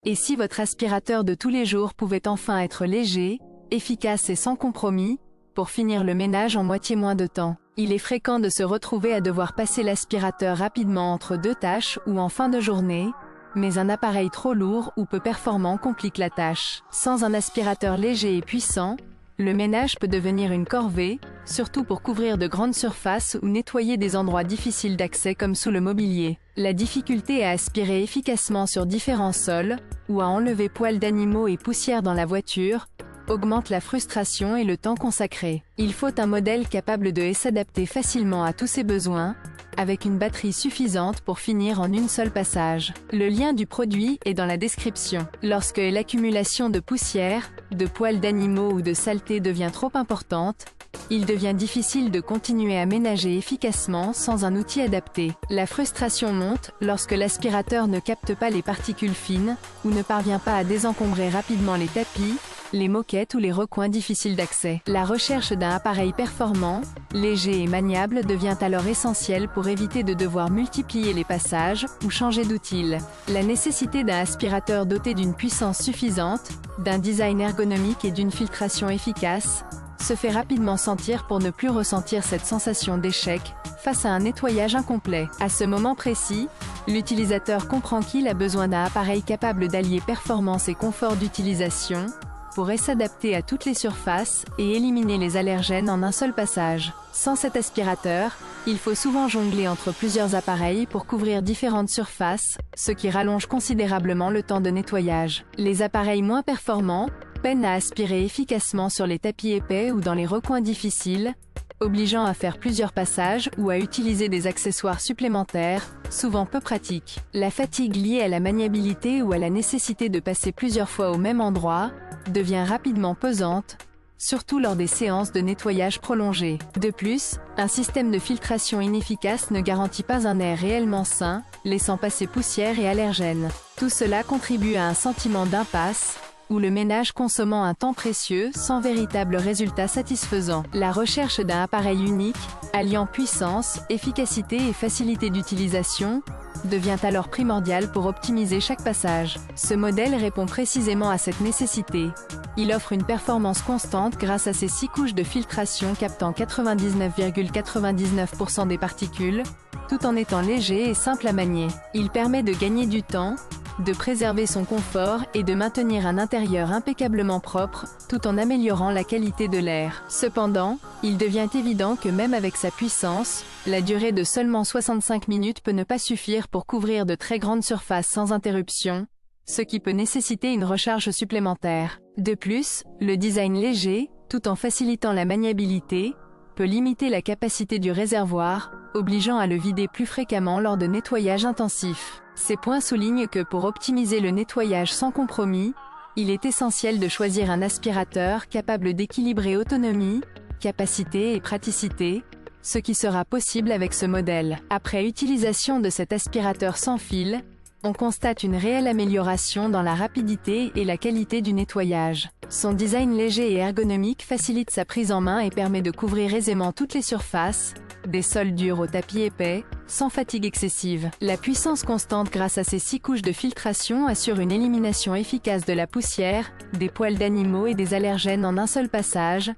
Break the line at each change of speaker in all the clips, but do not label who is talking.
Et si votre aspirateur de tous les jours pouvait enfin être léger, efficace et sans compromis, pour finir le ménage en moitié moins de temps? Il est fréquent de se retrouver à devoir passer l'aspirateur rapidement entre deux tâches ou en fin de journée, mais un appareil trop lourd ou peu performant complique la tâche. Sans un aspirateur léger et puissant, le ménage peut devenir une corvée, surtout pour couvrir de grandes surfaces ou nettoyer des endroits difficiles d'accès comme sous le mobilier. La difficulté à aspirer efficacement sur différents sols, ou à enlever poils d'animaux et poussière dans la voiture, augmente la frustration et le temps consacré. Il faut un modèle capable de s'adapter facilement à tous ses besoins, avec une batterie suffisante pour finir en une seule passage. Le lien du produit est dans la description. Lorsque l'accumulation de poussière, de poils d'animaux ou de saleté devient trop importante, il devient difficile de continuer à ménager efficacement sans un outil adapté. La frustration monte lorsque l'aspirateur ne capte pas les particules fines, ou ne parvient pas à désencombrer rapidement les tapis, les moquettes ou les recoins difficiles d'accès. La recherche d'un appareil performant, léger et maniable devient alors essentielle pour éviter de devoir multiplier les passages ou changer d'outil. La nécessité d'un aspirateur doté d'une puissance suffisante, d'un design ergonomique et d'une filtration efficace se fait rapidement sentir pour ne plus ressentir cette sensation d'échec face à un nettoyage incomplet. À ce moment précis, l'utilisateur comprend qu'il a besoin d'un appareil capable d'allier performance et confort d'utilisation, pourrait s'adapter à toutes les surfaces et éliminer les allergènes en un seul passage. Sans cet aspirateur, il faut souvent jongler entre plusieurs appareils pour couvrir différentes surfaces, ce qui rallonge considérablement le temps de nettoyage. Les appareils moins performants peinent à aspirer efficacement sur les tapis épais ou dans les recoins difficiles, obligeant à faire plusieurs passages ou à utiliser des accessoires supplémentaires, souvent peu pratiques. La fatigue liée à la maniabilité ou à la nécessité de passer plusieurs fois au même endroit devient rapidement pesante, surtout lors des séances de nettoyage prolongées. De plus, un système de filtration inefficace ne garantit pas un air réellement sain, laissant passer poussière et allergènes. Tout cela contribue à un sentiment d'impasse, ou le ménage consommant un temps précieux sans véritable résultat satisfaisant. La recherche d'un appareil unique, alliant puissance, efficacité et facilité d'utilisation, devient alors primordiale pour optimiser chaque passage. Ce modèle répond précisément à cette nécessité. Il offre une performance constante grâce à ses 6 couches de filtration captant 99,99% des particules, tout en étant léger et simple à manier. Il permet de gagner du temps, de préserver son confort et de maintenir un intérieur impeccablement propre, tout en améliorant la qualité de l'air. Cependant, il devient évident que même avec sa puissance, la durée de seulement 65 minutes peut ne pas suffire pour couvrir de très grandes surfaces sans interruption, ce qui peut nécessiter une recharge supplémentaire. De plus, le design léger, tout en facilitant la maniabilité, peut limiter la capacité du réservoir, obligeant à le vider plus fréquemment lors de nettoyages intensifs. Ces points soulignent que pour optimiser le nettoyage sans compromis, il est essentiel de choisir un aspirateur capable d'équilibrer autonomie, capacité et praticité, ce qui sera possible avec ce modèle. Après utilisation de cet aspirateur sans fil, on constate une réelle amélioration dans la rapidité et la qualité du nettoyage. Son design léger et ergonomique facilite sa prise en main et permet de couvrir aisément toutes les surfaces, des sols durs aux tapis épais, sans fatigue excessive. La puissance constante grâce à ses 6 couches de filtration assure une élimination efficace de la poussière, des poils d'animaux et des allergènes en un seul passage,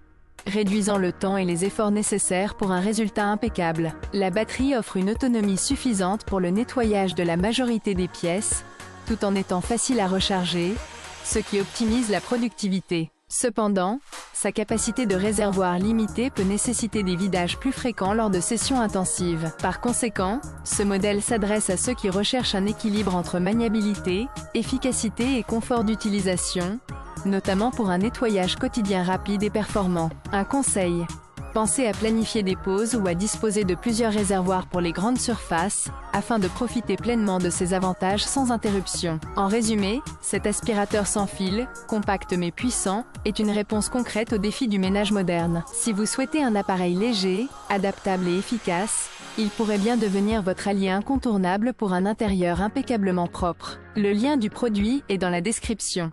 réduisant le temps et les efforts nécessaires pour un résultat impeccable. La batterie offre une autonomie suffisante pour le nettoyage de la majorité des pièces, tout en étant facile à recharger, ce qui optimise la productivité. Cependant, sa capacité de réservoir limitée peut nécessiter des vidages plus fréquents lors de sessions intensives. Par conséquent, ce modèle s'adresse à ceux qui recherchent un équilibre entre maniabilité, efficacité et confort d'utilisation, notamment pour un nettoyage quotidien rapide et performant. Un conseil: pensez à planifier des pauses ou à disposer de plusieurs réservoirs pour les grandes surfaces, afin de profiter pleinement de ses avantages sans interruption. En résumé, cet aspirateur sans fil, compact mais puissant, est une réponse concrète aux défis du ménage moderne. Si vous souhaitez un appareil léger, adaptable et efficace, il pourrait bien devenir votre allié incontournable pour un intérieur impeccablement propre. Le lien du produit est dans la description.